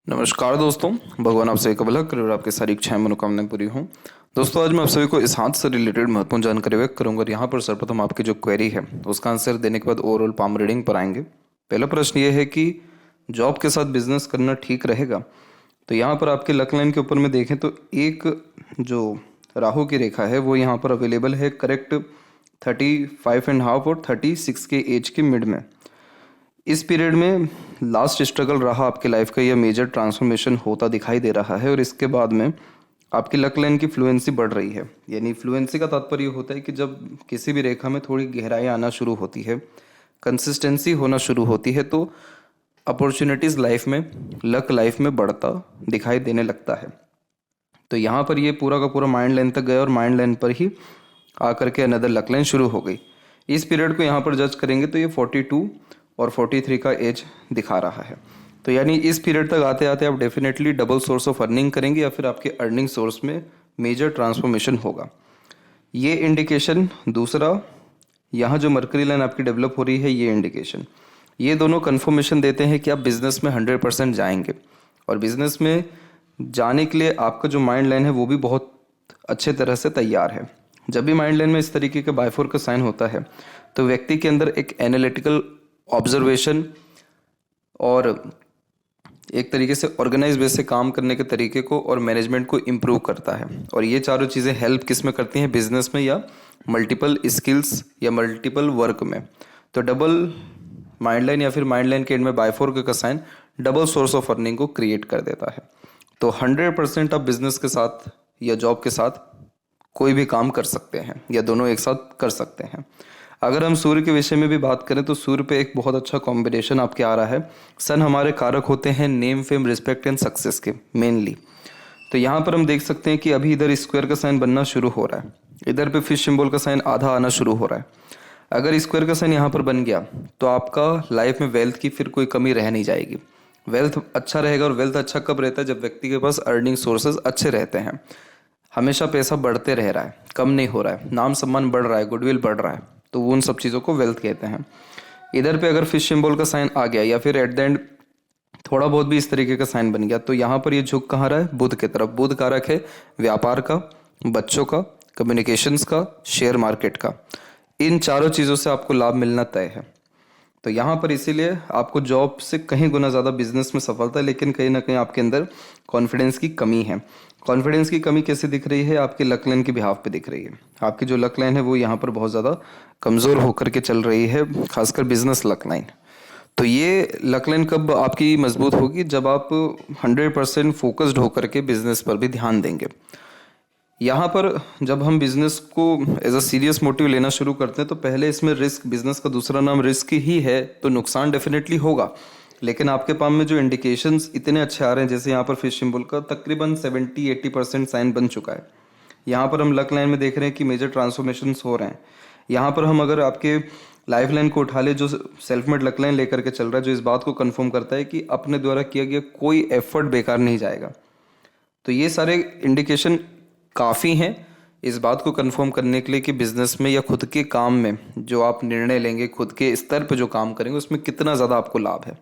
नमस्कार दोस्तों, भगवान आपसे कबल करे और आपकी सारी इच्छाएं मनोकामनाएं पूरी हों। दोस्तों, आज मैं आप सभी को इस हाथ से रिलेटेड महत्वपूर्ण जानकारी व्यक्त करूंगा और यहाँ पर सर्वप्रथम आपकी जो क्वेरी है उसका आंसर देने के बाद ओवरऑल पाम रीडिंग पर आएंगे। पहला प्रश्न ये है कि जॉब के साथ बिजनेस करना ठीक रहेगा। तो यहाँ पर आपके लक लाइन के ऊपर में देखें तो एक जो राहु की रेखा है वो यहाँ पर अवेलेबल है करेक्ट 35.5 और 36 के एज के मिड में। इस पीरियड में लास्ट स्ट्रगल रहा आपके लाइफ का, यह मेजर ट्रांसफॉर्मेशन होता दिखाई दे रहा है और इसके बाद में आपकी लक लाइन की फ्लुएंसी बढ़ रही है। यानी फ्लुएंसी का तात्पर्य होता है कि जब किसी भी रेखा में थोड़ी गहराई आना शुरू होती है, कंसिस्टेंसी होना शुरू होती है, तो अपॉर्चुनिटीज़ लाइफ में, लक लाइफ में बढ़ता दिखाई देने लगता है। तो यहाँ पर ये पूरा का पूरा माइंड लाइन तक गया और माइंड लाइन पर ही आकर के अनदर लक लाइन शुरू हो गई। इस पीरियड को यहाँ पर जज करेंगे तो ये 42 और 43 का एज दिखा रहा है। तो यानी इस पीरियड तक आते आते आप definitely double source of earning करेंगे या फिर आपके अर्निंग सोर्स में मेजर ट्रांसफॉर्मेशन होगा। ये इंडिकेशन दूसरा, यहाँ जो मर्करी लाइन आपकी डेवलप हो रही है, ये इंडिकेशन, ये दोनों कन्फर्मेशन देते हैं कि आप बिजनेस में 100% जाएंगे। और बिजनेस में जाने के लिए आपका जो माइंड लाइन है वो भी बहुत अच्छे तरह से तैयार है। जब भी माइंड लाइन में इस तरीके के बाइफोर का साइन होता है तो व्यक्ति के अंदर एक एनालिटिकल ऑब्जर्वेशन और एक तरीके से ऑर्गेनाइज वे से काम करने के तरीके को और मैनेजमेंट को इम्प्रूव करता है। और ये चारों चीज़ें हेल्प किस में करती हैं, बिजनेस में या मल्टीपल स्किल्स या मल्टीपल वर्क में। तो डबल माइंड लाइन या फिर माइंड लाइन के एंड में बाइफोर का साइन डबल सोर्स ऑफ अर्निंग को क्रिएट कर देता है। तो 100% आप बिजनेस के साथ या जॉब के साथ कोई भी काम कर सकते हैं या दोनों एक साथ कर सकते हैं। अगर हम सूर्य के विषय में भी बात करें तो सूर्य पे एक बहुत अच्छा कॉम्बिनेशन आपके आ रहा है। सन हमारे कारक होते हैं name, fame, respect and success के मेनली। तो यहाँ पर हम देख सकते हैं कि अभी इधर स्क्वायर का साइन बनना शुरू हो रहा है, इधर पे फिश सिंबल का साइन आधा आना शुरू हो रहा है। अगर स्क्वायर का साइन यहाँ पर बन गया तो आपका लाइफ में वेल्थ की फिर कोई कमी रह नहीं जाएगी। वेल्थ अच्छा रहेगा। और वेल्थ अच्छा कब रहता है? जब व्यक्ति के पास अर्निंग सोर्सेज अच्छे रहते हैं, हमेशा पैसा बढ़ते रह रहा है, कम नहीं हो रहा है, नाम सम्मान बढ़ रहा है, गुडविल बढ़ रहा है, तो उन सब चीज़ों को वेल्थ कहते हैं। इधर पे अगर फिश सिंबल का साइन आ गया या फिर एट द एंड थोड़ा बहुत भी इस तरीके का साइन बन गया तो यहाँ पर ये झुक कहाँ रहा है? बुध की तरफ। बुध कारक है व्यापार का, बच्चों का, कम्युनिकेशंस का, शेयर मार्केट का। इन चारों चीज़ों से आपको लाभ मिलना तय है। तो यहाँ पर इसीलिए आपको जॉब से कहीं गुना ज़्यादा बिजनेस में सफलता है, लेकिन कहीं ना कहीं आपके अंदर कॉन्फिडेंस की कमी है। कॉन्फिडेंस की कमी कैसे दिख रही है? आपके लक लाइन के बिहाफ पे दिख रही है। आपकी जो लक लाइन है वो यहाँ पर बहुत ज़्यादा कमज़ोर होकर के चल रही है, खासकर बिजनेस लक लाइन। तो ये लक लाइन कब आपकी मजबूत होगी? जब आप 100% फोकस्ड होकर के बिजनेस पर भी ध्यान देंगे। यहाँ पर जब हम बिजनेस को एज अ सीरियस मोटिव लेना शुरू करते हैं तो पहले इसमें रिस्क, बिजनेस का दूसरा नाम रिस्क ही है, तो नुकसान डेफिनेटली होगा। लेकिन आपके पाम में जो इंडिकेशंस इतने अच्छे आ रहे हैं, जैसे यहाँ पर फिश सिंबल का तकरीबन 70-80% साइन बन चुका है। यहाँ पर हम लक लाइन में देख रहे हैं कि मेजर ट्रांसफॉर्मेशंस हो रहे हैं। यहाँ पर हम अगर आपके लाइफ लाइन को उठा ले, जो सेल्फ मेड लक लाइन लेकर के चल रहा है, जो इस बात को कंफर्म करता है कि अपने द्वारा किया गया कोई एफर्ट बेकार नहीं जाएगा। तो ये सारे इंडिकेशन काफ़ी हैं इस बात को कंफर्म करने के लिए कि बिजनेस में या खुद के काम में जो आप निर्णय लेंगे, खुद के स्तर पर जो काम करेंगे, उसमें कितना ज़्यादा आपको लाभ है।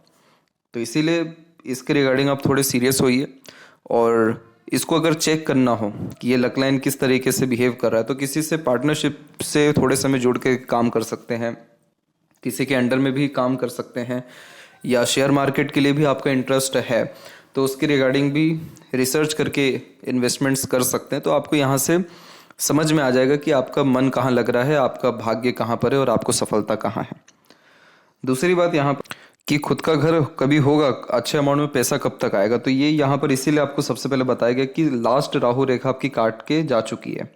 तो इसीलिए इसके रिगार्डिंग आप थोड़े सीरियस होइए। और इसको अगर चेक करना हो कि ये लक लाइन किस तरीके से बिहेव कर रहा है, तो किसी से पार्टनरशिप से थोड़े समय जुड़ के काम कर सकते हैं, किसी के अंडर में भी काम कर सकते हैं, या शेयर मार्केट के लिए भी आपका इंटरेस्ट है तो उसके रिगार्डिंग भी रिसर्च करके इन्वेस्टमेंट्स कर सकते हैं। तो आपको यहाँ से समझ में आ जाएगा कि आपका मन कहाँ लग रहा है, आपका भाग्य कहाँ पर है और आपको सफलता कहाँ है। दूसरी बात यहाँ पर कि खुद का घर कभी होगा, अच्छे अमाउंट में पैसा कब तक आएगा, तो ये यहाँ पर इसीलिए आपको सबसे पहले बताया गया कि लास्ट राहु रेखा आपकी काट के जा चुकी है।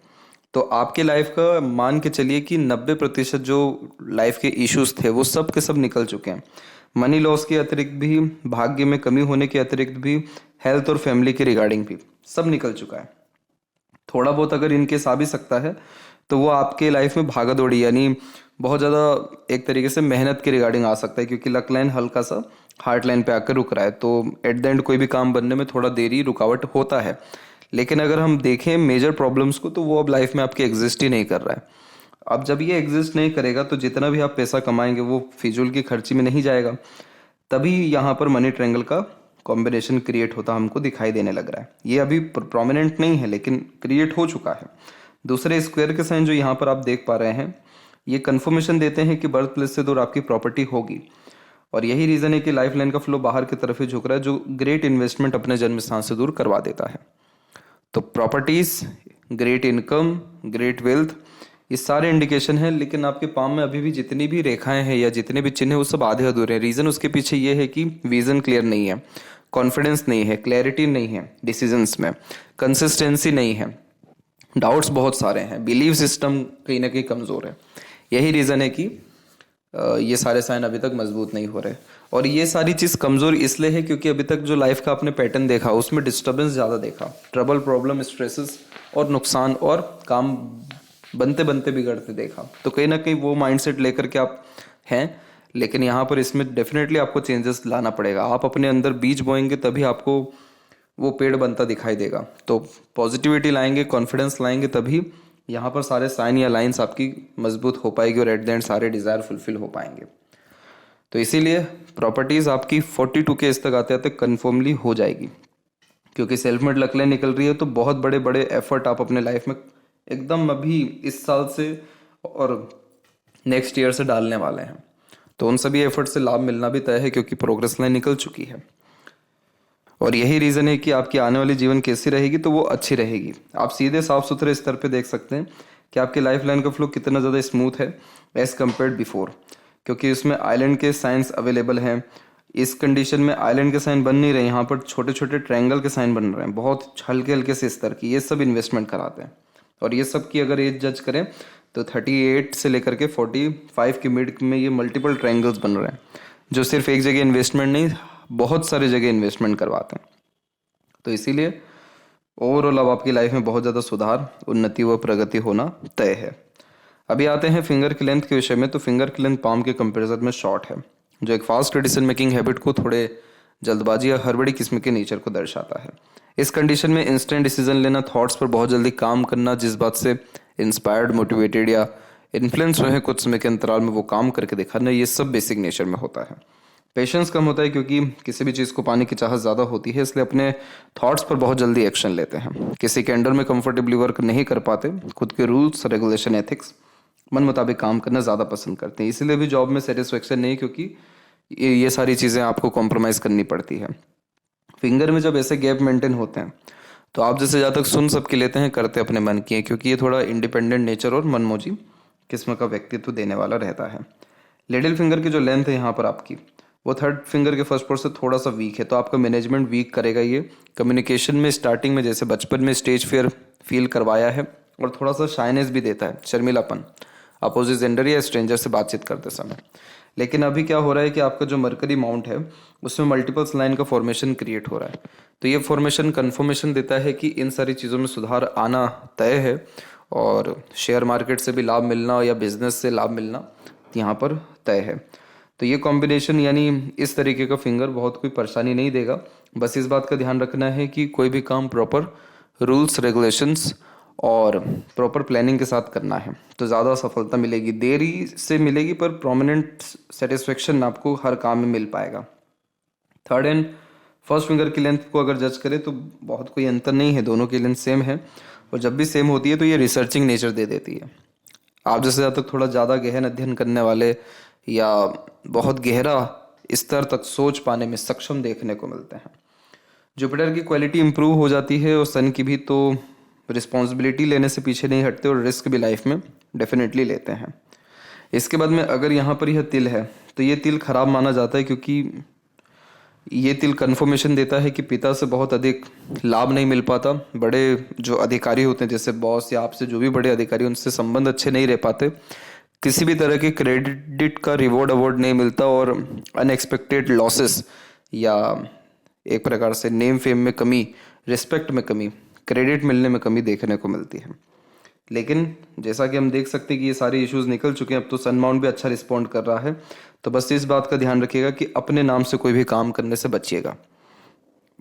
तो आपके लाइफ का मान के चलिए कि 90% जो लाइफ के इश्यूज थे वो सब के सब निकल चुके हैं। मनी लॉस के अतिरिक्त भी, भाग्य में कमी होने के अतिरिक्त भी, हेल्थ और फैमिली के रिगार्डिंग भी सब निकल चुका है। थोड़ा बहुत अगर इनकेस आ भी सकता है तो वो आपके लाइफ में भागा दौड़ी, यानी बहुत ज़्यादा एक तरीके से मेहनत के रिगार्डिंग आ सकता है, क्योंकि लक लाइन हल्का सा हार्ट लाइन पे आकर रुक रहा है। तो एट द एंड कोई भी काम बनने में थोड़ा देरी, रुकावट होता है। लेकिन अगर हम देखें मेजर प्रॉब्लम्स को तो वो अब लाइफ में आपके एग्जिस्ट ही नहीं कर रहा है। अब जब ये एग्जिस्ट नहीं करेगा तो जितना भी आप पैसा कमाएंगे वो फिजूल की खर्ची में नहीं जाएगा। तभी यहाँ पर मनी ट्रायंगल का कॉम्बिनेशन क्रिएट होता हमको दिखाई देने लग रहा है। ये अभी प्रोमिनेंट नहीं है लेकिन क्रिएट हो चुका है। दूसरे स्क्वायर के साइन जो यहाँ पर आप देख पा रहे हैं, ये कन्फर्मेशन देते हैं कि बर्थ प्लेस से दूर आपकी प्रॉपर्टी होगी, और यही रीज़न है कि लाइफ लाइन का फ्लो बाहर की तरफ ही झुक रहा है, जो ग्रेट इन्वेस्टमेंट अपने जन्म स्थान से दूर करवा देता है। तो properties, great income, great wealth, ये सारे इंडिकेशन है, लेकिन आपके पाम में अभी भी जितनी भी रेखाएं हैं या जितने भी चिन्ह हैं वो सब आधे अधूरे हैं। रीज़न उसके पीछे ये है कि विजन क्लियर नहीं है, कॉन्फिडेंस नहीं है, क्लैरिटी नहीं है डिसीजंस में, कंसिस्टेंसी नहीं है, डाउट्स बहुत सारे हैं, बिलीव सिस्टम कहीं ना कहीं कमज़ोर है। यही रीज़न है कि ये सारे साइन अभी तक मजबूत नहीं हो रहे। और ये सारी चीज़ कमज़ोर इसलिए है क्योंकि अभी तक जो लाइफ का आपने पैटर्न देखा उसमें डिस्टर्बेंस ज़्यादा देखा, ट्रबल, प्रॉब्लम, स्ट्रेसेस और नुकसान और काम बनते बनते बिगड़ते देखा। तो कहीं ना कहीं वो माइंडसेट लेकर के आप हैं, लेकिन यहाँ पर इसमें डेफिनेटली आपको चेंजेस लाना पड़ेगा। आप अपने अंदर बीज बोएंगे तभी आपको वो पेड़ बनता दिखाई देगा। तो पॉजिटिविटी लाएंगे, कॉन्फिडेंस लाएंगे, तभी यहाँ पर सारे साइन या लाइंस आपकी मजबूत हो पाएगी और एट द एंड सारे डिज़ायर फुलफिल हो पाएंगे। तो इसीलिए प्रॉपर्टीज़ आपकी 42 के इस तक आते आते कन्फर्मली हो जाएगी, क्योंकि सेल्फ मेड लक लाइन निकल रही है। तो बहुत बड़े बड़े एफर्ट आप अपने लाइफ में एकदम अभी इस साल से और नेक्स्ट ईयर से डालने वाले हैं। तो उन सभी एफर्ट से लाभ मिलना भी तय है, क्योंकि प्रोग्रेस लाइन निकल चुकी है। और यही रीज़न है कि आपकी आने वाली जीवन कैसी रहेगी, तो वो अच्छी रहेगी। आप सीधे साफ सुथरे स्तर पे देख सकते हैं कि आपकी लाइफ लाइन का फ्लो कितना ज़्यादा स्मूथ है एज़ कम्पेयर्ड बिफोर, क्योंकि उसमें आइलैंड के साइंस अवेलेबल हैं। इस कंडीशन में आइलैंड के साइन बन नहीं रहे, यहाँ पर छोटे छोटे ट्रायंगल के साइन बन रहे हैं, बहुत हल्के हल्के से स्तर की। ये सब इन्वेस्टमेंट कराते हैं। और ये सब की अगर एज जज करें तो 38 से लेकर के 45 के मिड में ये मल्टीपल ट्रायंगल्स बन रहे हैं, जो सिर्फ एक जगह इन्वेस्टमेंट नहीं, बहुत सारी जगह इन्वेस्टमेंट करवाते हैं। तो इसीलिए ओवरऑल अब आपकी लाइफ में बहुत ज़्यादा सुधार, उन्नति व प्रगति होना तय है। अभी आते हैं फिंगर की लेंथ के विषय में। तो फिंगर की लेंथ पाम के कंपैरिजन में शॉर्ट है, जो एक फास्ट डिसीजन मेकिंग हैबिट को, थोड़े जल्दबाजी या हड़बड़ी किस्म के नेचर को दर्शाता है। इस कंडीशन में इंस्टेंट डिसीजन लेना, थॉट्स पर बहुत जल्दी काम करना, जिस बात से इंस्पायर्ड, मोटिवेटेड या इन्फ्लुएंस हुए हैं कुछ समय के अंतराल में वो काम करके दिखाना, ये सब बेसिक नेचर में होता है। पेशेंस कम होता है, क्योंकि किसी भी चीज़ को पाने की चाहत ज़्यादा होती है, इसलिए अपने थॉट्स पर बहुत जल्दी एक्शन लेते हैं। किसी के अंडर में कंफर्टेबली वर्क नहीं कर पाते, खुद के रूल्स, रेगुलेशन, एथिक्स, मन मुताबिक काम करना ज़्यादा पसंद करते हैं। इसीलिए भी जॉब में सेटिस्फेक्शन नहीं, क्योंकि ये सारी चीज़ें आपको कॉम्प्रोमाइज़ करनी पड़ती है। फिंगर में जब ऐसे गैप मेंटेन होते हैं तो आप जैसे ज़्यादा तक सुन सबकी लेते हैं, करते अपने मन की है, क्योंकि ये थोड़ा इंडिपेंडेंट नेचर और मनमोजी किस्म का व्यक्तित्व देने वाला रहता है। लिटिल फिंगर की जो लेंथ है यहाँ पर आपकी, वो थर्ड फिंगर के फर्स्ट पोर्ट से थोड़ा सा वीक है, तो आपका मैनेजमेंट वीक करेगा। ये कम्युनिकेशन में स्टार्टिंग में जैसे बचपन में स्टेज फियर फील करवाया है, और थोड़ा सा शाइनेस भी देता है, शर्मिलापन, अपोजिट जेंडर या स्ट्रेंजर से बातचीत करते समय। लेकिन अभी क्या हो रहा है कि आपका जो मरकरी माउंट है उसमें मल्टीपल्स लाइन का फॉर्मेशन क्रिएट हो रहा है। तो ये फॉर्मेशन कन्फर्मेशन देता है कि इन सारी चीज़ों में सुधार आना तय है, और शेयर मार्केट से भी लाभ मिलना या बिजनेस से लाभ मिलना यहाँ पर तय है। तो ये कॉम्बिनेशन यानी इस तरीके का फिंगर बहुत कोई परेशानी नहीं देगा। बस इस बात का ध्यान रखना है कि कोई भी काम प्रॉपर रूल्स, रेगुलेशंस और प्रॉपर प्लानिंग के साथ करना है, तो ज़्यादा सफलता मिलेगी। देरी से मिलेगी पर प्रोमिनेंट सेटिस्फेक्शन आपको हर काम में मिल पाएगा। थर्ड एंड फर्स्ट फिंगर की लेंथ को अगर जज करें तो बहुत कोई अंतर नहीं है, दोनों की लेंथ सेम है। और जब भी सेम होती है तो ये रिसर्चिंग नेचर दे देती है। आप जैसे ज़्यादा तक थोड़ा ज़्यादा गहन अध्ययन करने वाले या बहुत गहरा स्तर तक सोच पाने में सक्षम देखने को मिलते हैं। जुपिटर की क्वालिटी इंप्रूव हो जाती है, और सन की भी। तो रिस्पॉन्सिबिलिटी लेने से पीछे नहीं हटते, और रिस्क भी लाइफ में डेफिनेटली लेते हैं। इसके बाद में अगर यहाँ पर यह तिल है तो ये तिल खराब माना जाता है, क्योंकि ये तिल कन्फर्मेशन देता है कि पिता से बहुत अधिक लाभ नहीं मिल पाता। बड़े जो अधिकारी होते हैं, जैसे बॉस या आपसे जो भी बड़े अधिकारी, उनसे संबंध अच्छे नहीं रह पाते। किसी भी तरह के क्रेडिट का रिवॉर्ड अवार्ड नहीं मिलता, और अनएक्सपेक्टेड लॉसेस या एक प्रकार से नेम फेम में कमी, रिस्पेक्ट में कमी, क्रेडिट मिलने में कमी देखने को मिलती है। लेकिन जैसा कि हम देख सकते हैं कि ये सारे इश्यूज निकल चुके हैं, अब तो सन माउंट भी अच्छा रिस्पॉन्ड कर रहा है। तो बस इस बात का ध्यान रखिएगा कि अपने नाम से कोई भी काम करने से बचिएगा।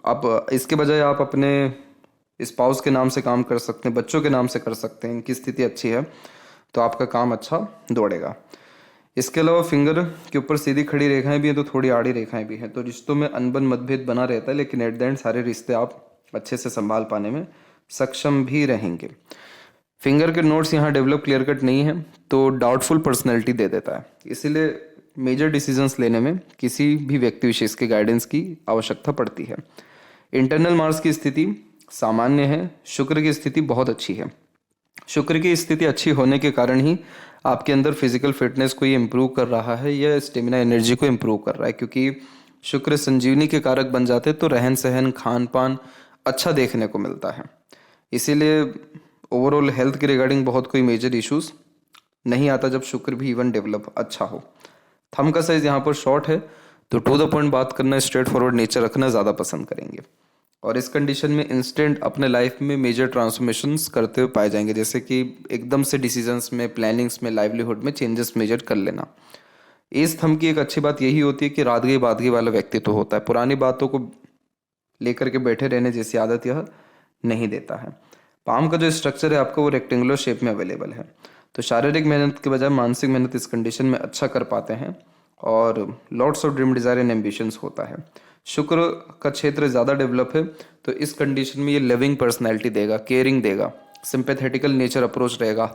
आप इसके बजाय आप अपने स्पाउस के नाम से काम कर सकते हैं, बच्चों के नाम से कर सकते हैं। इनकी स्थिति अच्छी है तो आपका काम अच्छा दौड़ेगा। इसके अलावा फिंगर के ऊपर सीधी खड़ी रेखाएं भी हैं तो थोड़ी आड़ी रेखाएं भी हैं, तो रिश्तों में अनबन मतभेद बना रहता है, लेकिन एट द एंड सारे रिश्ते आप अच्छे से संभाल पाने में सक्षम भी रहेंगे। फिंगर के नोट्स यहाँ डेवलप क्लियर कट नहीं है तो डाउटफुल पर्सनैलिटी दे देता है, इसीलिए मेजर डिसीजंस लेने में किसी भी व्यक्ति विशेष के गाइडेंस की आवश्यकता पड़ती है। इंटरनल मार्स की स्थिति सामान्य है, शुक्र की स्थिति बहुत अच्छी है। शुक्र की स्थिति अच्छी होने के कारण ही आपके अंदर फिजिकल फिटनेस को ये इम्प्रूव कर रहा है या स्टेमिना एनर्जी को इम्प्रूव कर रहा है, क्योंकि शुक्र संजीवनी के कारक बन जाते तो रहन सहन खान पान अच्छा देखने को मिलता है। इसीलिए ओवरऑल हेल्थ के रिगार्डिंग बहुत कोई मेजर इश्यूज नहीं आता जब शुक्र भी इवन डेवलप अच्छा हो। थंब का साइज यहाँ पर शॉर्ट है तो टू द पॉइंट बात करना, स्ट्रेट फॉरवर्ड नेचर रखना ज़्यादा पसंद करेंगे, और इस कंडीशन में इंस्टेंट अपने लाइफ में मेजर ट्रांसफॉर्मेशंस करते हुए पाए जाएंगे, जैसे कि एकदम से डिसीजंस में, प्लानिंग्स में, लाइवलीहुड में चेंजेस मेजर कर लेना। इस थंब की एक अच्छी बात यही होती है कि रात गई बात गई वाला व्यक्तित्व होता है, पुरानी बातों को लेकर के बैठे रहने जैसी आदत यह नहीं देता है। पाम का जो स्ट्रक्चर है आपका वो रेक्टेंगुलर शेप में अवेलेबल है, तो शारीरिक मेहनत के बजाय मानसिक मेहनत इस कंडीशन में अच्छा कर पाते हैं और lots of dream desire and ambitions होता है। शुक्र का क्षेत्र ज़्यादा डेवलप है तो इस कंडीशन में ये लिविंग पर्सनैलिटी देगा, केयरिंग देगा, सिंपैथेटिकल नेचर अप्रोच रहेगा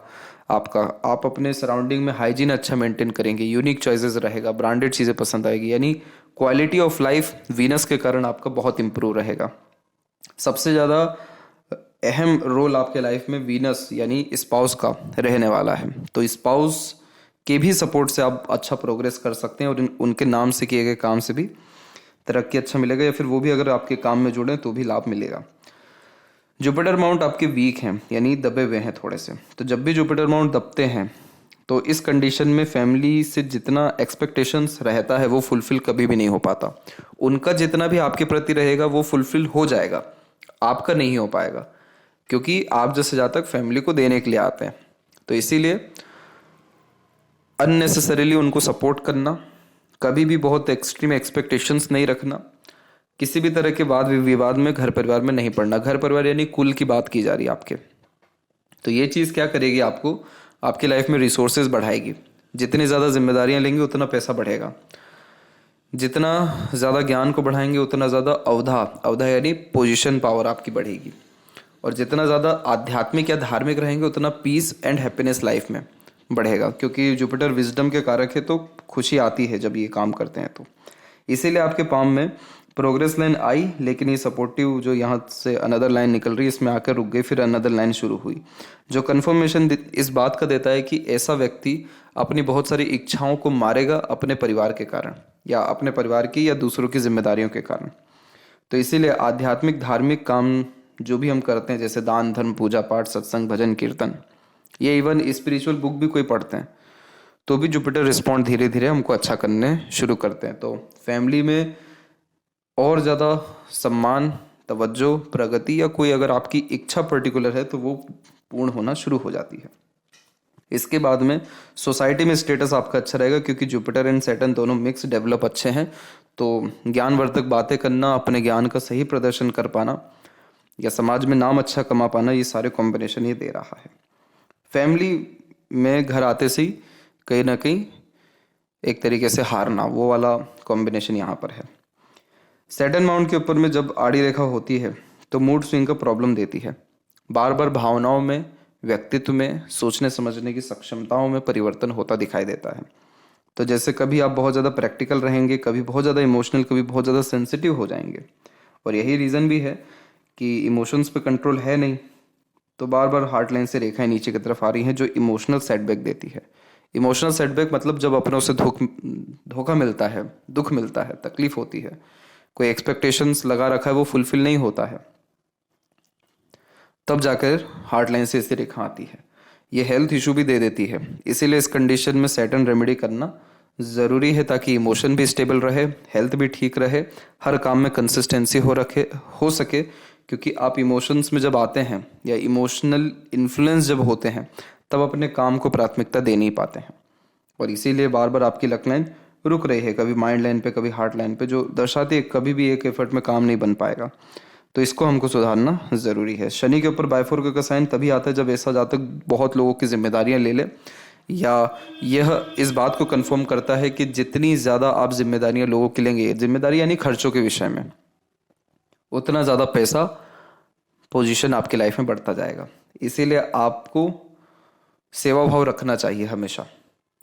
आपका। आप अपने सराउंडिंग में हाइजीन अच्छा मेंटेन करेंगे, यूनिक चॉइसेस रहेगा, ब्रांडेड चीज़ें पसंद आएगी, यानी क्वालिटी ऑफ लाइफ वीनस के कारण आपका बहुत इंप्रूव रहेगा। सबसे ज़्यादा अहम रोल आपके लाइफ में वीनस यानी स्पाउस का रहने वाला है, तो स्पाउस के भी सपोर्ट से आप अच्छा प्रोग्रेस कर सकते हैं और उनके नाम से किए गए काम से भी तरक्की अच्छा मिलेगा, या फिर वो भी अगर आपके काम में जुड़े तो भी लाभ मिलेगा। जुपिटर माउंट आपके वीक हैं यानी दबे हुए हैं थोड़े से, तो जब भी जुपिटर माउंट दबते हैं तो इस कंडीशन में फैमिली से जितना एक्सपेक्टेशंस रहता है वो फुलफिल कभी भी नहीं हो पाता। उनका जितना भी आपके प्रति रहेगा वो फुलफिल हो जाएगा, आपका नहीं हो पाएगा, क्योंकि आप जैसे जहाँ तक फैमिली को देने के लिए आते हैं। तो इसीलिए अननेसेसरीली उनको सपोर्ट करना, कभी भी बहुत एक्सट्रीम एक्सपेक्टेशंस नहीं रखना, किसी भी तरह के वाद विवाद में घर परिवार में नहीं पड़ना। घर परिवार यानी कुल की बात की जा रही है आपके, तो ये चीज़ क्या करेगी, आपको आपकी लाइफ में रिसोर्सेज बढ़ाएगी। जितनी ज़्यादा जिम्मेदारियां लेंगे उतना पैसा बढ़ेगा, जितना ज़्यादा ज्ञान को बढ़ाएंगे उतना ज़्यादा अवधा यानी पोजीशन पावर आपकी बढ़ेगी, और जितना ज़्यादा आध्यात्मिक या धार्मिक रहेंगे उतना पीस एंड हैप्पीनेस लाइफ में बढ़ेगा, क्योंकि जुपिटर विजडम के कारक है तो खुशी आती है जब ये काम करते हैं। तो इसीलिए आपके पाम में प्रोग्रेस लाइन आई, लेकिन ये सपोर्टिव जो यहाँ से अनदर लाइन निकल रही है इसमें आकर रुक गई, फिर अनदर लाइन शुरू हुई, जो कन्फर्मेशन इस बात का देता है कि ऐसा व्यक्ति अपनी बहुत सारी इच्छाओं को मारेगा अपने परिवार के कारण, या अपने परिवार की या दूसरों की जिम्मेदारियों के कारण। तो इसीलिए आध्यात्मिक धार्मिक काम जो भी हम करते हैं, जैसे दान धर्म पूजा पाठ सत्संग भजन कीर्तन, ये इवन स्पिरिचुअल बुक भी कोई पढ़ते हैं तो भी जुपिटर रिस्पॉन्ड धीरे धीरे हमको अच्छा करने शुरू करते हैं। तो फैमिली में और ज़्यादा सम्मान, तवज्जो, प्रगति या कोई अगर आपकी इच्छा पर्टिकुलर है तो वो पूर्ण होना शुरू हो जाती है। इसके बाद में सोसाइटी में स्टेटस आपका अच्छा रहेगा, क्योंकि जुपिटर एंड सैटर्न दोनों मिक्स डेवलप अच्छे हैं, तो ज्ञानवर्धक बातें करना, अपने ज्ञान का सही प्रदर्शन कर पाना या समाज में नाम अच्छा कमा पाना, ये सारे कॉम्बिनेशन ये दे रहा है। फैमिली में घर आते से ही कहीं ना कहीं एक तरीके से हारना, वो वाला कॉम्बिनेशन यहाँ पर है। सैटर्न माउंट के ऊपर में जब आड़ी रेखा होती है तो मूड स्विंग का प्रॉब्लम देती है, बार बार भावनाओं में, व्यक्तित्व में, सोचने समझने की सक्षमताओं में परिवर्तन होता दिखाई देता है। तो जैसे कभी आप बहुत ज़्यादा प्रैक्टिकल रहेंगे, कभी बहुत ज़्यादा इमोशनल, कभी बहुत ज़्यादा सेंसिटिव हो जाएंगे, और यही रीज़न भी है कि इमोशंस पे कंट्रोल है नहीं, तो बार बार हार्ट लाइन से रेखाएं नीचे की तरफ आ रही हैं जो इमोशनल सेटबैक देती है। इमोशनल सेटबैक मतलब जब अपनों से धोखा मिलता है, दुख मिलता है, तकलीफ होती है, कोई एक्सपेक्टेशंस लगा रखा है वो फुलफिल नहीं होता है, तब जाकर हार्ट लाइन से ऐसी रेखा आती है। ये हेल्थ इशू भी दे देती है, इसीलिए इस कंडीशन में सैटर्न रेमेडी करना ज़रूरी है ताकि इमोशन भी स्टेबल रहे, हेल्थ भी ठीक रहे, हर काम में कंसिस्टेंसी हो सके, क्योंकि आप इमोशंस में जब आते हैं या इमोशनल इन्फ्लुएंस जब होते हैं तब अपने काम को प्राथमिकता दे नहीं पाते हैं, और इसीलिए बार बार आपकी लक लाइन रुक रही है, कभी माइंड लाइन पे, कभी हार्ट लाइन पे, जो दर्शाती है कभी भी एक एफर्ट में काम नहीं बन पाएगा। तो इसको हमको सुधारना ज़रूरी है। शनि के ऊपर बायफोर्क का साइन तभी आता है जब ऐसा जातक बहुत लोगों की जिम्मेदारियां ले ले, या यह इस बात को कंफर्म करता है कि जितनी ज़्यादा आप जिम्मेदारियां लोगों की लेंगे, जिम्मेदारी यानी खर्चों के विषय में, उतना ज़्यादा पैसा, पोजीशन आपकी लाइफ में बढ़ता जाएगा। इसीलिए आपको सेवा भाव रखना चाहिए हमेशा,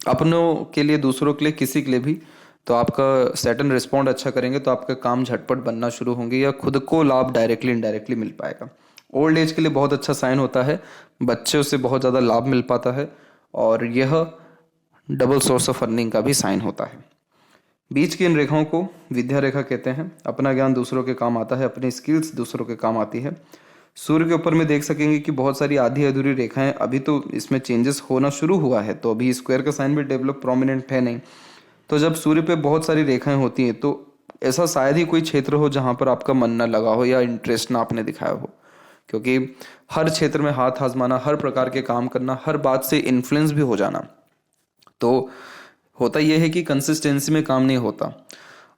अपनों के लिए, दूसरों के लिए, किसी के लिए भी। तो आपका सेट एंड रिस्पॉन्ड अच्छा करेंगे तो आपका काम झटपट बनना शुरू होंगे या खुद को लाभ डायरेक्टली इनडायरेक्टली मिल पाएगा। ओल्ड एज के लिए बहुत अच्छा साइन होता है, बच्चों से बहुत ज़्यादा लाभ मिल पाता है और यह डबल सोर्स ऑफ अर्निंग का भी साइन होता है। बीच की इन रेखाओं को विद्या रेखा कहते हैं। अपना ज्ञान दूसरों के काम आता है, अपनी स्किल्स दूसरों के काम आती है। सूर्य के ऊपर में देख सकेंगे कि बहुत सारी आधी अधूरी रेखाएं, अभी तो इसमें चेंजेस होना शुरू हुआ है, तो अभी स्क्वायर का साइन भी डेवलप प्रोमिनेंट है नहीं। तो जब सूर्य पे बहुत सारी रेखाएं होती हैं तो ऐसा शायद ही कोई क्षेत्र हो जहां पर आपका मन ना लगा हो या इंटरेस्ट ना आपने दिखाया हो, क्योंकि हर क्षेत्र में हाथ आजमाना, हर प्रकार के काम करना, हर बात से इन्फ्लुएंस भी हो जाना, तो होता यह है कि कंसिस्टेंसी में काम नहीं होता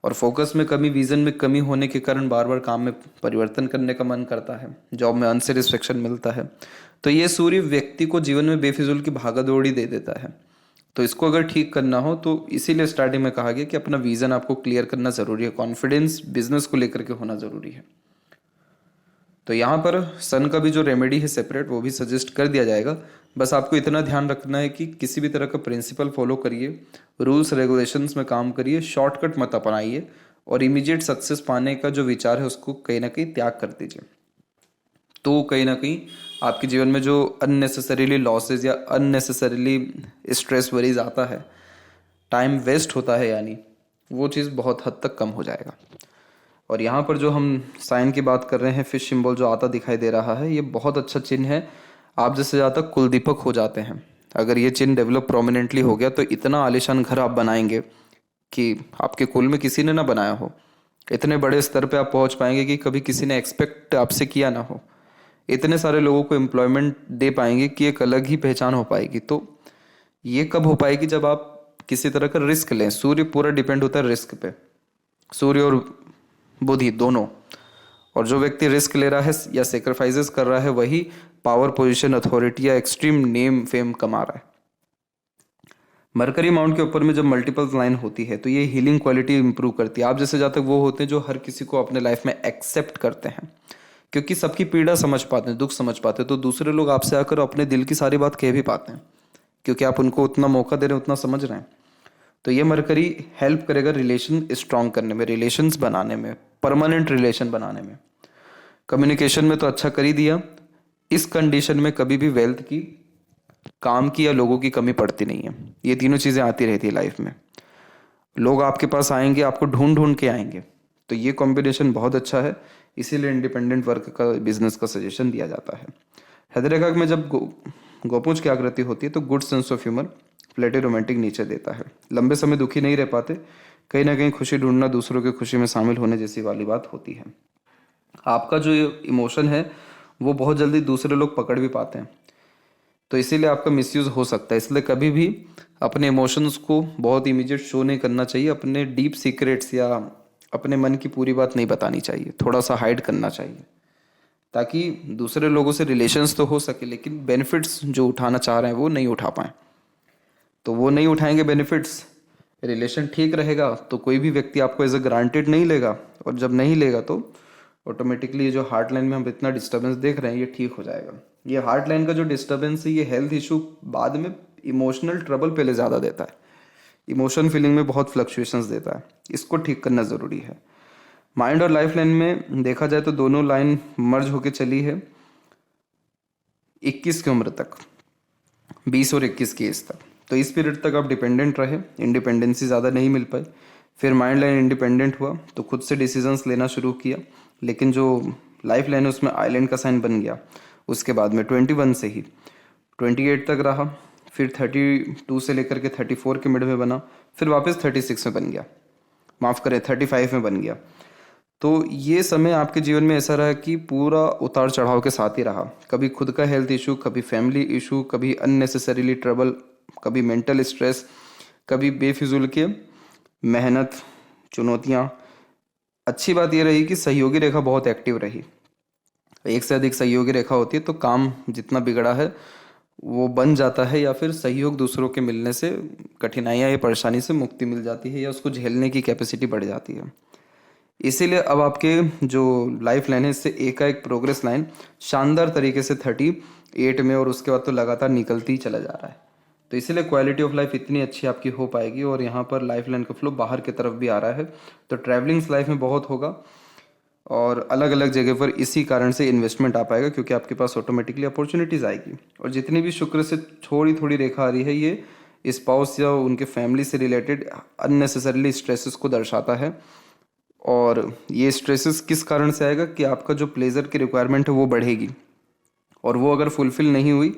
और फोकस में कमी, विजन में कमी होने के कारण बार बार काम में परिवर्तन करने का मन करता है, जॉब में अनसेटिस्फेक्शन मिलता है। तो ये सूर्य व्यक्ति को जीवन में बेफिजूल की भागदौड़ी दे देता है। तो इसको अगर ठीक करना हो तो इसीलिए स्टार्टिंग में कहा गया कि अपना विजन आपको क्लियर करना जरूरी है, कॉन्फिडेंस बिजनेस को लेकर के होना जरूरी है। तो यहाँ पर सन का भी जो रेमेडी है सेपरेट, वो भी सजेस्ट कर दिया जाएगा। बस आपको इतना ध्यान रखना है कि किसी भी तरह का प्रिंसिपल फॉलो करिए, रूल्स रेगुलेशंस में काम करिए, शॉर्टकट मत अपनाइए और इमीडिएट सक्सेस पाने का जो विचार है उसको कहीं ना कहीं त्याग कर दीजिए। तो कहीं ना कहीं आपके जीवन में जो अननेसेसरीली लॉसेज या अननेसेसरीली स्ट्रेस वरीज आता है, टाइम वेस्ट होता है, यानी वो चीज़ बहुत हद तक कम हो जाएगा। और यहाँ पर जो हम साइन की बात कर रहे हैं, फिश सिंबल जो आता दिखाई दे रहा है, ये बहुत अच्छा चिन्ह है। आप जैसे ज़्यादा कुलदीपक हो जाते हैं, अगर ये चिन्ह डेवलप प्रोमिनेंटली हो गया तो इतना आलीशान घर आप बनाएंगे कि आपके कुल में किसी ने ना बनाया हो। इतने बड़े स्तर पे आप पहुंच पाएंगे कि कभी किसी ने एक्सपेक्ट आपसे किया ना हो। इतने सारे लोगों को एम्प्लॉयमेंट दे पाएंगे कि एक अलग ही पहचान हो पाएगी। तो ये कब हो पाएगी? जब आप किसी तरह का रिस्क लें। सूर्य पूरा डिपेंड होता है रिस्क पे, सूर्य और बुद्धि दोनों। और जो व्यक्ति रिस्क ले रहा है या सेक्रीफाइसेस कर रहा है, वही पावर, पोजीशन, अथॉरिटी या एक्सट्रीम नेम, फेम कमा रहा है। मरकरी माउंट के ऊपर में जब मल्टीपल लाइन होती है तो ये हीलिंग क्वालिटी इंप्रूव करती है। आप जैसे जातक वो होते हैं जो हर किसी को अपने लाइफ में एक्सेप्ट करते हैं, क्योंकि सबकी पीड़ा समझ पाते हैं, दुख समझ पाते हैं। तो दूसरे लोग आपसे आकर अपने दिल की सारी बात कह भी पाते हैं, क्योंकि आप उनको उतना मौका दे रहे हैं, उतना समझ रहे हैं। तो ये मरकरी हेल्प करेगा रिलेशन स्ट्रांग करने में, रिलेशंस बनाने में, परमानेंट रिलेशन बनाने में। कम्युनिकेशन में तो अच्छा कर ही दिया। इस कंडीशन में कभी भी वेल्थ की, काम की या लोगों की कमी पड़ती नहीं है। ये तीनों चीज़ें आती रहती है लाइफ में। लोग आपके पास आएंगे, आपको ढूंढ ढूंढ के आएंगे। तो ये कॉम्बिनेशन बहुत अच्छा है, इसीलिए इंडिपेंडेंट वर्क का, बिजनेस का सजेशन दिया जाता है। हृदय में जब गोपुंज की आकृति होती है तो good sense of humour, flirty romantic nature देता है। लंबे समय दुखी नहीं रह पाते, कहीं ना कहीं खुशी ढूंढना, दूसरों की खुशी में शामिल होने जैसी वाली बात होती है। आपका जो इमोशन है वो बहुत जल्दी दूसरे लोग पकड़ भी पाते हैं, तो इसीलिए आपका मिसयूज़ हो सकता है। इसलिए कभी भी अपने इमोशंस को बहुत इमीडिएट शो नहीं करना चाहिए। अपने डीप सीक्रेट्स या अपने मन की पूरी बात नहीं बतानी चाहिए, थोड़ा सा हाइड करना चाहिए, ताकि दूसरे लोगों से रिलेशंस तो हो सके लेकिन बेनिफिट्स जो उठाना चाह रहे हैं वो नहीं उठा पाएँ। तो वो नहीं उठाएंगे बेनिफिट्स, रिलेशन ठीक रहेगा तो कोई भी व्यक्ति आपको एज अ ग्रांटेड नहीं लेगा, और जब नहीं लेगा तो ऑटोमेटिकली जो हार्ट लाइन में हम इतना डिस्टर्बेंस देख रहे हैं ये ठीक हो जाएगा। ये हार्ट लाइन का जो डिस्टर्बेंस है, ये हेल्थ इशू बाद में इमोशनल ट्रबल पहले ज़्यादा देता है, इमोशन फीलिंग में बहुत फ्लक्चुएशंस देता है। इसको ठीक करना ज़रूरी है। माइंड और लाइफ लाइन में देखा जाए तो दोनों लाइन मर्ज होके चली है 21 की उम्र तक, 20 और 21 की एज तक। तो इस पीरियड तक आप डिपेंडेंट रहे, इंडिपेंडेंसी ज़्यादा नहीं मिल पाई। फिर माइंड लाइन इंडिपेंडेंट हुआ तो खुद से डिसीजंस लेना शुरू किया, लेकिन जो लाइफ लाइन है उसमें आइलैंड का साइन बन गया। उसके बाद में 21 से ही 28 तक रहा, फिर 32 से लेकर के 34 के मिड में बना, फिर वापस 36 में बन गया, माफ़ करें 35 में बन गया। तो ये समय आपके जीवन में ऐसा रहा कि पूरा उतार चढ़ाव के साथ ही रहा। कभी खुद का हेल्थ इशू, कभी फैमिली इशू, कभी अननेसेसरीली ट्रबल, कभी मेंटल स्ट्रेस, कभी बेफिजूल के मेहनत, चुनौतियाँ। अच्छी बात यह रही कि सहयोगी रेखा बहुत एक्टिव रही। एक से अधिक सहयोगी रेखा होती है तो काम जितना बिगड़ा है वो बन जाता है, या फिर सहयोग दूसरों के मिलने से कठिनाइयाँ या परेशानी से मुक्ति मिल जाती है, या उसको झेलने की कैपेसिटी बढ़ जाती है। इसीलिए अब आपके जो लाइफ लाइन है इससे एक प्रोग्रेस लाइन शानदार तरीके से 38 में और उसके बाद तो लगातार निकलती ही चला जा रहा है। तो इसीलिए क्वालिटी ऑफ लाइफ इतनी अच्छी आपकी हो पाएगी। और यहाँ पर लाइफ लाइन का फ्लो बाहर की तरफ भी आ रहा है, तो ट्रैवलिंग्स लाइफ में बहुत होगा और अलग अलग जगह पर इसी कारण से इन्वेस्टमेंट आ पाएगा, क्योंकि आपके पास ऑटोमेटिकली अपॉर्चुनिटीज़ आएगी। और जितनी भी शुक्र से थोड़ी थोड़ी रेखा आ रही है, ये स्पाउस या उनके फैमिली से रिलेटेड अननेसेसरीली स्ट्रेसेस को दर्शाता है। और ये स्ट्रेसेस किस कारण से आएगा कि आपका जो प्लेजर की रिक्वायरमेंट है वो बढ़ेगी, और वो अगर फुलफिल नहीं हुई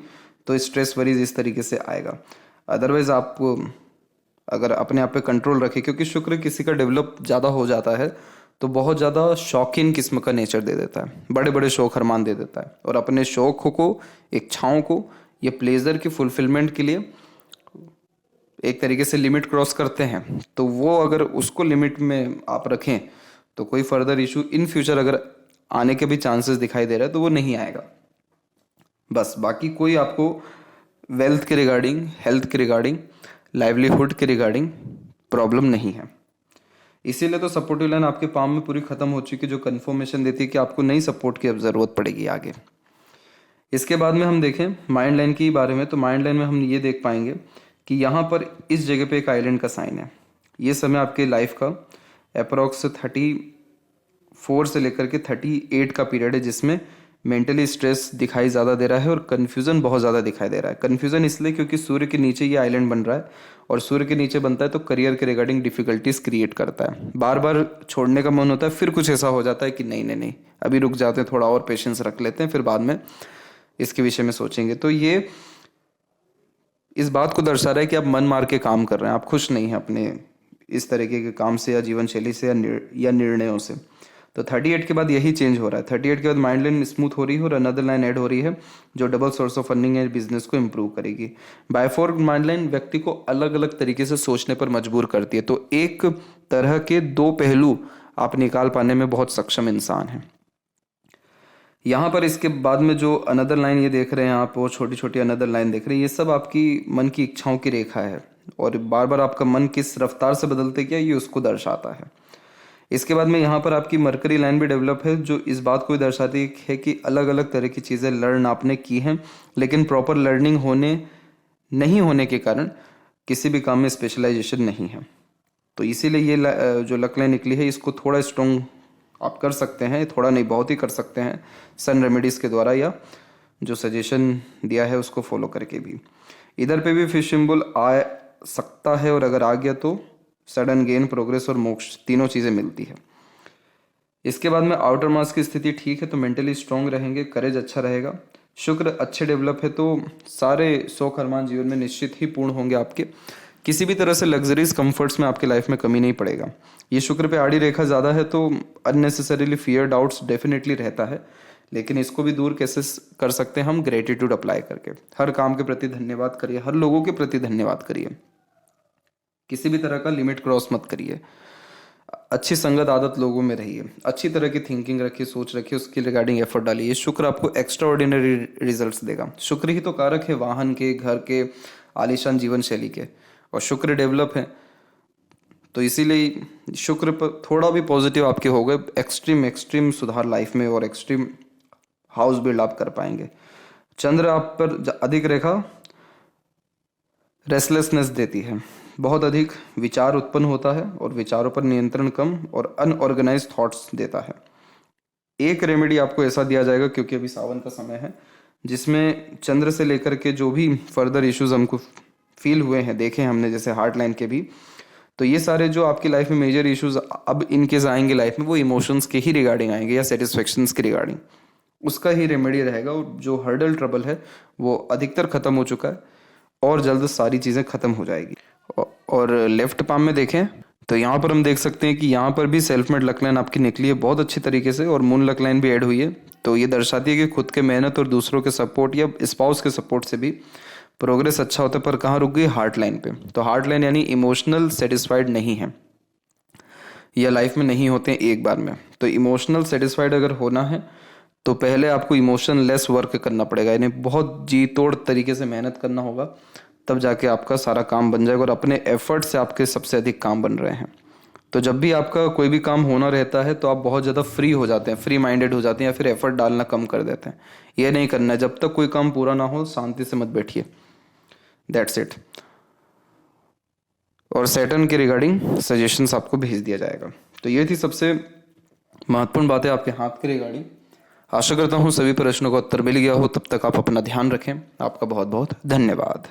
तो स्ट्रेस वरीज इस तरीके से आएगा। अदरवाइज आप अगर अपने आप पे कंट्रोल रखें, क्योंकि शुक्र किसी का डेवलप ज़्यादा हो जाता है तो बहुत ज़्यादा शौकीन किस्म का नेचर दे देता है, बड़े बड़े शौक अरमान दे देता है, और अपने शौक़ों को, इच्छाओं को, ये प्लेजर की फुलफिलमेंट के लिए एक तरीके से लिमिट क्रॉस करते हैं। तो वो अगर उसको लिमिट में आप रखें तो कोई फर्दर इशू इन फ्यूचर अगर आने के भी चांसेस दिखाई दे रहा है तो वो नहीं आएगा। बस बाकी कोई आपको वेल्थ के रिगार्डिंग, हेल्थ के रिगार्डिंग, लाइवलीहुड के रिगार्डिंग प्रॉब्लम नहीं है। इसीलिए तो सपोर्टिव लाइन आपके पाम में पूरी खत्म हो चुकी है, जो कन्फर्मेशन देती है कि आपको नई सपोर्ट की अब ज़रूरत पड़ेगी आगे। इसके बाद में हम देखें माइंड लाइन के बारे में, तो माइंड लाइन में हम ये देख पाएंगे कि यहाँ पर इस जगह पे एक आइलैंड का साइन है। ये समय आपके लाइफ का अप्रॉक्स 34 से लेकर के 38 का पीरियड है, जिसमें मेंटली स्ट्रेस दिखाई ज़्यादा दे रहा है और कन्फ्यूज़न बहुत ज़्यादा दिखाई दे रहा है। कन्फ्यूज़न इसलिए क्योंकि सूर्य के नीचे ये आइलैंड बन रहा है, और सूर्य के नीचे बनता है तो करियर के रिगार्डिंग डिफिकल्टीज क्रिएट करता है। बार बार छोड़ने का मन होता है, फिर कुछ ऐसा हो जाता है कि नहीं नहीं नहीं अभी रुक जाते हैं, थोड़ा और पेशेंस रख लेते हैं, फिर बाद में इसके विषय में सोचेंगे। तो ये इस बात को दर्शा रहा है कि आप मन मार के काम कर रहे हैं, आप खुश नहीं हैं अपने इस तरीके के काम से या जीवन शैली से या निर्णयों से। तो 38 के बाद यही चेंज हो रहा है। 38 के बाद माइंड लाइन स्मूथ हो रही है और अनदर लाइन ऐड हो रही है, जो डबल सोर्स ऑफ अर्निंग है, बिजनेस को इंप्रूव करेगी। बाय 4 माइंड लाइन व्यक्ति को अलग अलग तरीके से सोचने पर मजबूर करती है। तो एक तरह के 2 पहलू आप निकाल पाने में बहुत सक्षम इंसान है। यहाँ पर इसके बाद में जो अनदर लाइन ये देख रहे हैं आप, वो छोटी छोटी अनदर लाइन देख रहे हैं, ये सब आपकी मन की इच्छाओं की रेखा है, और बार बार आपका मन किस रफ्तार से बदलते क्या ये उसको दर्शाता है। इसके बाद में यहाँ पर आपकी मरकरी लाइन भी डेवलप है, जो इस बात को भी दर्शाती है कि अलग अलग तरह की चीज़ें लर्न आपने की हैं, लेकिन प्रॉपर लर्निंग नहीं होने के कारण किसी भी काम में स्पेशलाइजेशन नहीं है। तो इसीलिए ये जो लक लाइन निकली है, इसको थोड़ा स्ट्रॉन्ग आप कर सकते हैं, थोड़ा नहीं बहुत ही कर सकते हैं सन रेमेडीज़ के द्वारा, या जो सजेशन दिया है उसको फॉलो करके भी। इधर पे भी फिश सिंबल आ सकता है, और अगर आ गया तो सडन गेन, प्रोग्रेस और मोक्ष तीनों चीज़ें मिलती है। इसके बाद में आउटर मास की स्थिति ठीक है तो मेंटली स्ट्रांग रहेंगे, करेज अच्छा रहेगा। शुक्र अच्छे डेवलप है तो सारे शौक अरमान जीवन में निश्चित ही पूर्ण होंगे आपके। किसी भी तरह से लग्जरीज कंफर्ट्स में आपकी लाइफ में कमी नहीं पड़ेगा। ये शुक्र पे आड़ी रेखा ज़्यादा है तो अननेसेसरीली फियर, डाउट्स डेफिनेटली रहता है, लेकिन इसको भी दूर कैसे कर सकते हैं हम? ग्रेटिट्यूड अप्लाई करके। हर काम के प्रति धन्यवाद करिए, हर लोगों के प्रति धन्यवाद करिए, किसी भी तरह का लिमिट क्रॉस मत करिए। अच्छी संगत आदत लोगों में रहिए, अच्छी तरह की थिंकिंग रखिए, सोच रखिए, उसके रिगार्डिंग एफर्ट डालिए। शुक्र आपको एक्स्ट्रा ऑर्डिनरी रिजल्ट देगा। शुक्र ही तो कारक है वाहन के, घर के, आलीशान जीवन शैली के, और शुक्र डेवलप है तो इसीलिए शुक्र पर थोड़ा भी पॉजिटिव आपके हो गए, एक्सट्रीम सुधार लाइफ में और एक्सट्रीम हाउस बिल्ड आप कर पाएंगे। चंद्र आप पर अधिक रेखा रेस्टलेसनेस देती है, बहुत अधिक विचार उत्पन्न होता है और विचारों पर नियंत्रण कम और अनऑर्गेनाइज थॉट्स देता है। एक रेमेडी आपको ऐसा दिया जाएगा, क्योंकि अभी सावन का समय है, जिसमें चंद्र से लेकर के जो भी फर्दर इश्यूज हमको फील हुए हैं, देखे हमने, जैसे हार्ट लाइन के भी, तो ये सारे जो आपकी लाइफ में मेजर इश्यूज अब इनकेस आएंगे लाइफ में, वो इमोशंस के ही रिगार्डिंग आएंगे या सेटिस्फेक्शंस के रिगार्डिंग, उसका ही रेमेडी रहेगा। और जो हर्डल ट्रबल है वो अधिकतर खत्म हो चुका है और जल्द सारी चीज़ें खत्म हो जाएगी। और लेफ्ट पाम में देखें तो यहाँ पर हम देख सकते हैं कि यहाँ पर भी सेल्फ मेड लक लाइन आपकी निकली है बहुत अच्छी तरीके से, और मून लक लाइन भी ऐड हुई है। तो ये दर्शाती है कि खुद के मेहनत और दूसरों के सपोर्ट या स्पाउस के सपोर्ट से भी प्रोग्रेस अच्छा होता है। पर कहाँ रुक गई? हार्ट लाइन पे। तो हार्ट लाइन यानी इमोशनल सेटिस्फाइड नहीं है, या लाइफ में नहीं होते हैं एक बार में। तो इमोशनल सेटिस्फाइड अगर होना है तो पहले आपको इमोशनलेस वर्क करना पड़ेगा, यानी बहुत जी तोड़ तरीके से मेहनत करना होगा, तब जाके आपका सारा काम बन जाएगा और अपने एफर्ट से आपके सबसे अधिक काम बन रहे हैं। तो जब भी आपका कोई भी काम होना रहता है तो आप बहुत ज़्यादा फ्री हो जाते हैं, फ्री माइंडेड हो जाते हैं, या फिर एफर्ट डालना कम कर देते हैं। ये नहीं करना है, जब तक कोई काम पूरा ना हो शांति से मत बैठिए। That's it. और सैटर्न के रिगार्डिंग सजेशंस आपको भेज दिया जाएगा। तो ये थी सबसे महत्वपूर्ण बातें आपके हाथ के रिगार्डिंग। आशा करता हूँ सभी प्रश्नों का उत्तर मिल गया हो। तब तक आप अपना ध्यान रखें। आपका बहुत बहुत धन्यवाद।